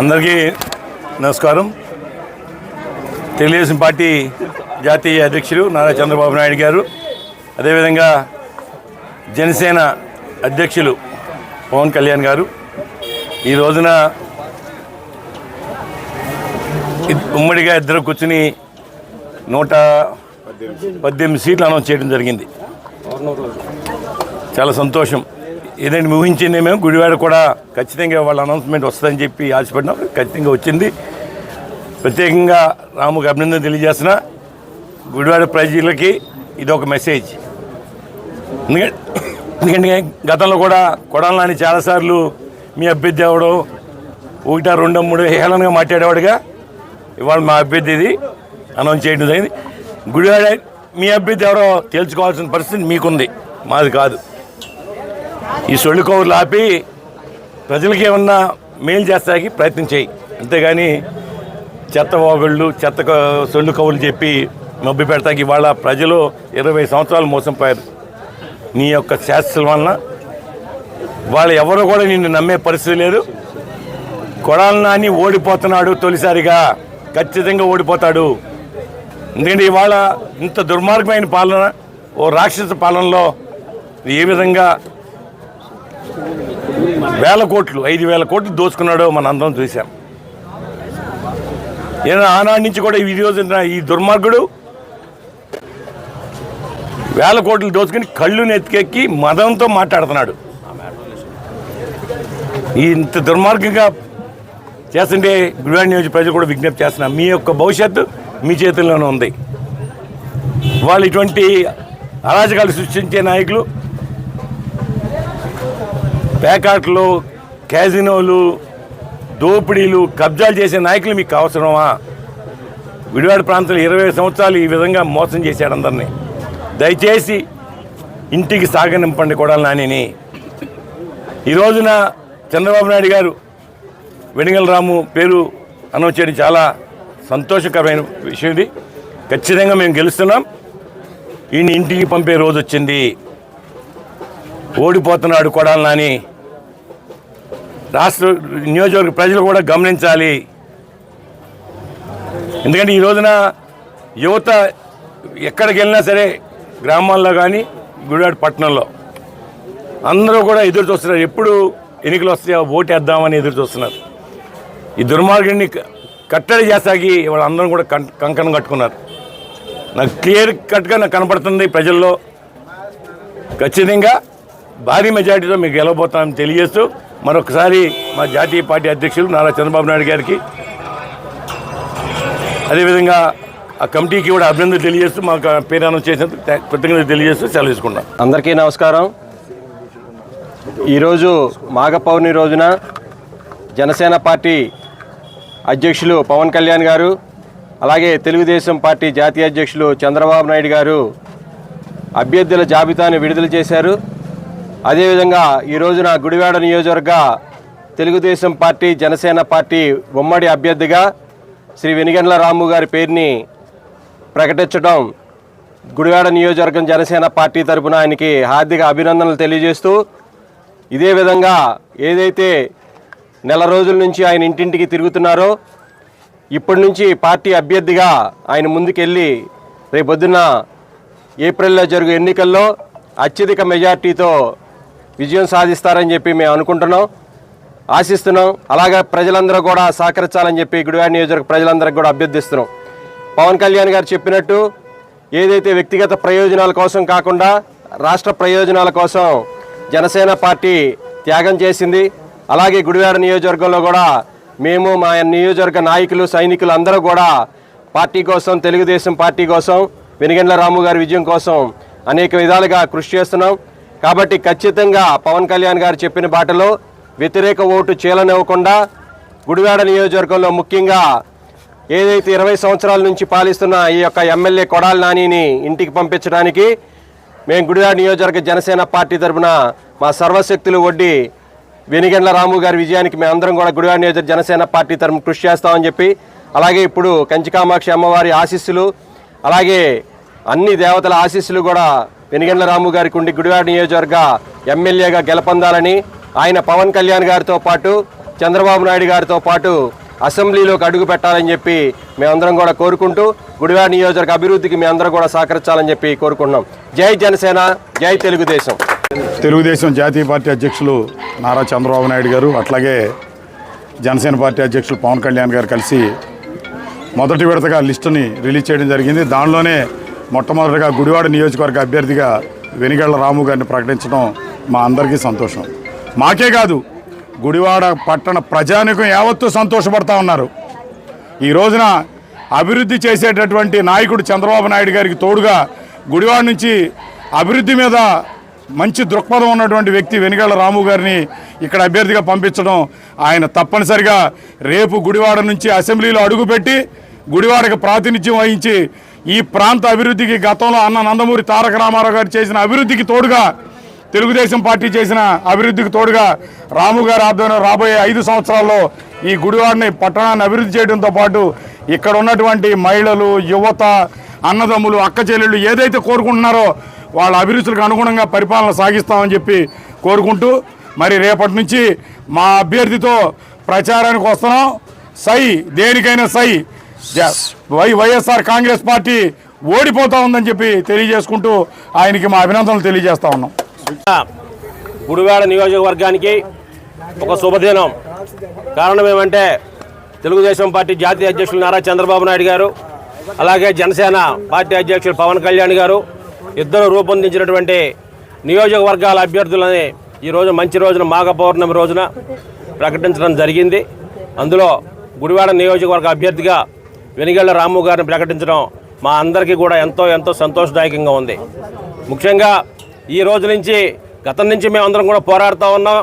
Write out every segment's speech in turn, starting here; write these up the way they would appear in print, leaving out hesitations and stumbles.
అందరికీ నమస్కారం. తెలుగుదేశం పార్టీ జాతీయ అధ్యక్షులు నారా చంద్రబాబు నాయుడు గారు, అదేవిధంగా జనసేన అధ్యక్షులు పవన్ కళ్యాణ్ గారు ఈ రోజున ఉమ్మడిగా ఇద్దరు కూర్చుని 118 సీట్లు అనౌన్స్ చేయడం జరిగింది. చాలా సంతోషం. ఏదంటే ఊహించింది మేము గుడివాడ కూడా ఖచ్చితంగా వాళ్ళ అనౌన్స్మెంట్ వస్తుందని చెప్పి ఆశపడినాం. ఖచ్చితంగా వచ్చింది. ప్రత్యేకంగా రాముకి అభినందన తెలియజేసిన గుడివాడ ప్రజలకి ఇది ఒక మెసేజ్. ఎందుకంటే గతంలో కూడా కొడాలి నాని చాలాసార్లు మీ అభ్యర్థి అవడం 1, 2, 3 హేళనగా మాట్లాడేవాడుగా ఇవాళ మా అభ్యర్థి ఇది అనౌన్స్ చేయడం జరిగింది. గుడివాడ మీ అభ్యర్థి ఎవరో తేల్చుకోవాల్సిన పరిస్థితి మీకుంది, మాది కాదు. ఈ సొల్లు కౌరులు ఆపి ప్రజలకి ఏమన్నా మేలు చేస్తానికి ప్రయత్నం చేయి, అంతేగాని చెత్త ఓగళ్ళు సొల్లు కౌరులు చెప్పి మబ్బి పెడతాకి ఇవాళ ప్రజలు 20 సంవత్సరాలు మోసం పోయారు. నీ యొక్క శాస్త్రం వలన వాళ్ళు ఎవరు కూడా నిన్ను నమ్మే పరిస్థితి లేదు. కొడాలి నాని ఓడిపోతున్నాడు, తొలిసారిగా ఖచ్చితంగా ఓడిపోతాడు. ఎందుకంటే ఇవాళ ఇంత దుర్మార్గమైన పాలన, ఓ రాక్షస పాలనలో ఏ విధంగా 1000 కోట్లు 5,000 కోట్లు దోచుకున్నాడో మన అందరం చూసాం. ఏదైనా ఆనాటి నుంచి కూడా ఈ రోజు ఈ దుర్మార్గుడు 1000 కోట్లు దోచుకుని కళ్ళు నెత్తికెక్కి మదంతో మాట్లాడుతున్నాడు. ఇంత దుర్మార్గంగా చేస్తుంటే గుడివాడ నియోజక ప్రజలు కూడా విజ్ఞప్తి చేస్తున్నారు, మీ యొక్క భవిష్యత్తు మీ చేతుల్లోనే ఉంది. వాళ్ళు ఇటువంటి అరాజకాలు సృష్టించే నాయకులు, ప్యాకాట్లు, క్యాజినోలు, దోపిడీలు, కబ్జాలు చేసే నాయకులు మీకు అవసరమా? గుడివాడ ప్రాంతంలో 20 సంవత్సరాలు ఈ విధంగా మోసం చేశాడు అందరినీ. దయచేసి ఇంటికి సాగనింపండి కొడాలి నానిని. ఈ రోజున చంద్రబాబు నాయుడు గారు వెనిగల రాము పేరు అనౌన్స్ చేయడం చాలా సంతోషకరమైన విషయం. ఇది ఖచ్చితంగా మేము గెలుస్తున్నాం. ఈయన ఇంటికి పంపే రోజు వచ్చింది. ఓడిపోతున్నాడు కొడాలి నాని. రాష్ట్ర నియోజకవర్గ ప్రజలు కూడా గమనించాలి. ఎందుకంటే ఈ రోజున యువత ఎక్కడికి వెళ్ళినా సరే, గ్రామాల్లో కానీ గుడివాడ పట్టణంలో అందరూ కూడా ఎదురు చూస్తున్నారు, ఎప్పుడు ఎన్నికలు వస్తే ఓటేద్దామని ఎదురు చూస్తున్నారు. ఈ దుర్మార్గాన్ని కట్టడి చేసాగి వాళ్ళందరం కూడా కంకణం కట్టుకున్నారు. నాకు క్లియర్ కట్గా నాకు కనపడుతుంది ప్రజల్లో. ఖచ్చితంగా భారీ మెజార్టీతో మీకు గెలవబోతామని తెలియజేస్తూ మరొకసారి మా జాతీయ పార్టీ అధ్యక్షులు నారా చంద్రబాబు నాయుడు గారికి, అదేవిధంగా ఆ కమిటీకి కూడా అభినందనలు తెలియజేస్తూ మాకు పేరు అనౌన్స్ చేసినందుకు కృతజ్ఞతలు తెలియజేస్తూ సెలవు తీసుకున్నాం. అందరికీ నమస్కారం. ఈరోజు మాఘ పౌర్ణమి రోజున జనసేన పార్టీ అధ్యక్షులు పవన్ కళ్యాణ్ గారు, అలాగే తెలుగుదేశం పార్టీ జాతీయ అధ్యక్షులు చంద్రబాబు నాయుడు గారు అభ్యర్థుల జాబితాను విడుదల చేశారు. అదేవిధంగా ఈ రోజున గుడివాడ నియోజకవర్గ తెలుగుదేశం పార్టీ జనసేన పార్టీ ఉమ్మడి అభ్యర్థిగా శ్రీ వెనిగండ్ల రాము గారి పేరుని ప్రకటించడం గుడివాడ నియోజకవర్గం జనసేన పార్టీ తరఫున ఆయనకి హార్దిక అభినందనలు తెలియజేస్తూ, ఇదే విధంగా ఏదైతే నెల రోజుల నుంచి ఆయన ఇంటింటికి తిరుగుతున్నారో, ఇప్పటి నుంచి పార్టీ అభ్యర్థిగా ఆయన ముందుకెళ్ళి రేపొద్దున ఏప్రిల్లో జరుగు ఎన్నికల్లో అత్యధిక మెజార్టీతో విజయం సాధిస్తారని చెప్పి మేము అనుకుంటున్నాం, ఆశిస్తున్నాం. అలాగే ప్రజలందరూ కూడా సహకరించాలని చెప్పి గుడివాడ నియోజకవర్గ ప్రజలందరికీ కూడా అభ్యర్థిస్తున్నాం. పవన్ కళ్యాణ్ గారు చెప్పినట్టు ఏదైతే వ్యక్తిగత ప్రయోజనాల కోసం కాకుండా రాష్ట్ర ప్రయోజనాల కోసం జనసేన పార్టీ త్యాగం చేసింది. అలాగే గుడివాడ నియోజకవర్గంలో కూడా మేము మా నియోజకవర్గ నాయకులు, సైనికులు అందరూ కూడా పార్టీ కోసం, తెలుగుదేశం పార్టీ కోసం, వెనిగండ్ల రాము గారి విజయం కోసం అనేక విధాలుగా కృషి చేస్తున్నాం. కాబట్టి ఖచ్చితంగా పవన్ కళ్యాణ్ గారు చెప్పిన బాటలో వ్యతిరేక ఓటు చీలనివ్వకుండా గుడివాడ నియోజకవర్గంలో ముఖ్యంగా ఏదైతే 20 సంవత్సరాల నుంచి పాలిస్తున్న ఈ యొక్క ఎమ్మెల్యే కొడాలి నానిని ఇంటికి పంపించడానికి మేము గుడివాడ నియోజకవర్గ జనసేన పార్టీ తరఫున మా సర్వశక్తులు ఒడ్డి వెనిగండ్ల రాము గారి విజయానికి మేమందరం కూడా గుడివాడ నియోజకవర్గ జనసేన పార్టీ తరఫున కృషి చేస్తామని చెప్పి, అలాగే ఇప్పుడు కంచికామాక్షి అమ్మవారి ఆశీస్సులు, అలాగే అన్ని దేవతల ఆశీస్సులు కూడా వెనిగండ్ల రాము గారికి ఉండి గుడివాడ నియోజకవర్గ ఎమ్మెల్యేగా గెలుపొందాలని, ఆయన పవన్ కళ్యాణ్ గారితో పాటు చంద్రబాబు నాయుడు గారితో పాటు అసెంబ్లీలోకి అడుగు పెట్టాలని చెప్పి మేమందరం కూడా కోరుకుంటూ గుడివాడ నియోజకవర్గ అభివృద్ధికి మేమందరం కూడా సహకరించాలని చెప్పి కోరుకుంటున్నాం. జై జనసేన, జై తెలుగుదేశం. తెలుగుదేశం జాతీయ పార్టీ అధ్యక్షులు నారా చంద్రబాబు నాయుడు గారు, అట్లాగే జనసేన పార్టీ అధ్యక్షులు పవన్ కళ్యాణ్ గారు కలిసి మొదటి విడతగా లిస్టుని రిలీజ్ చేయడం జరిగింది. దానిలోనే మొట్టమొదటిగా గుడివాడ నియోజకవర్గ అభ్యర్థిగా వెనిగళ్ల రాము గారిని ప్రకటించడం మా అందరికీ సంతోషం. మాకే కాదు, గుడివాడ పట్టణ ప్రజానికం యావత్తు సంతోషపడతా ఉన్నారు. ఈ రోజున అభివృద్ధి చేసేటటువంటి నాయకుడు చంద్రబాబు నాయుడు గారికి తోడుగా గుడివాడ నుంచి అభివృద్ధి మీద మంచి దృక్పథం ఉన్నటువంటి వ్యక్తి వెనిగళ్ల రాము గారిని ఇక్కడ అభ్యర్థిగా పంపించడం, ఆయన తప్పనిసరిగా రేపు గుడివాడ నుంచి అసెంబ్లీలో అడుగుపెట్టి గుడివాడకు ప్రాతినిధ్యం వహించి ఈ ప్రాంత అభివృద్ధికి గతంలో అన్న నందమూరి తారక రామారావు గారు చేసిన అభివృద్ధికి తోడుగా, తెలుగుదేశం పార్టీ చేసిన అభివృద్ధికి తోడుగా రాము గారి ఆధ్వర్యంలో రాబోయే 5 సంవత్సరాల్లో ఈ గుడివాడని పట్టణాన్ని అభివృద్ధి చేయడంతో పాటు ఇక్కడ ఉన్నటువంటి మహిళలు, యువత, అన్నదమ్ములు, అక్క చెల్లెళ్ళు ఏదైతే కోరుకుంటున్నారో వాళ్ళ అభిరుచులకు అనుగుణంగా పరిపాలన సాగిస్తామని చెప్పి కోరుకుంటూ, మరి రేపటి నుంచి మా అభ్యర్థితో ప్రచారానికి వస్తున్నాం. సై, దేనికైనా సై, వైఎస్ఆర్ కాంగ్రెస్ పార్టీ ఓడిపోతా ఉందని చెప్పి తెలియజేసుకుంటూ ఆయనకి మా అభినందనలు తెలియజేస్తా ఉన్నాం. గుడివాడ నియోజకవర్గానికి ఒక శుభదినం. కారణం ఏమంటే తెలుగుదేశం పార్టీ జాతీయ అధ్యక్షులు నారా చంద్రబాబు నాయుడు గారు, అలాగే జనసేన పార్టీ అధ్యక్షులు పవన్ కళ్యాణ్ గారు ఇద్దరు రూపొందించినటువంటి నియోజకవర్గాల అభ్యర్థులని ఈరోజు మంచి రోజున, మాఘ పౌర్ణమి రోజున ప్రకటించడం జరిగింది. అందులో గుడివాడ నియోజకవర్గ అభ్యర్థిగా వెనిగళ్ల రాము గారిని ప్రకటించడం మా అందరికీ కూడా ఎంతో సంతోషదాయకంగా ఉంది. ముఖ్యంగా ఈ రోజు నుంచి, గతం నుంచి మేమందరం కూడా పోరాడుతూ ఉన్నాం,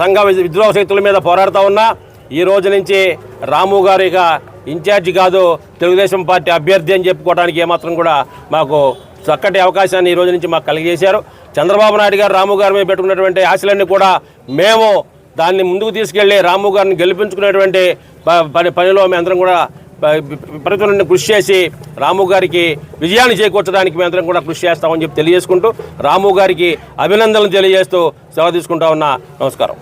సంఘ విద్రోహ శక్తుల మీద పోరాడుతూ ఉన్నా. ఈ రోజు నుంచి రాము గారు ఇక ఇన్ఛార్జి కాదు, తెలుగుదేశం పార్టీ అభ్యర్థి అని చెప్పుకోవడానికి ఏమాత్రం కూడా మాకు చక్కటి అవకాశాన్ని ఈ రోజు నుంచి మాకు కలిగజేశారు. చంద్రబాబు నాయుడు గారు రాము గారి మీద పెట్టుకున్నటువంటి ఆశలన్నీ కూడా మేము దాన్ని ముందుకు తీసుకెళ్లి రాము గారిని గెలిపించుకునేటువంటి పనిలో మేమందరం కూడా విపరీతమైన కృషి చేసి రాము గారికి విజయాన్ని చేకూర్చడానికి మేమందరం కూడా కృషి చేస్తామని చెప్పి తెలియజేసుకుంటూ రాము గారికి అభినందనలు తెలియజేస్తూ సెలవు తీసుకుంటా ఉన్నా. నమస్కారం.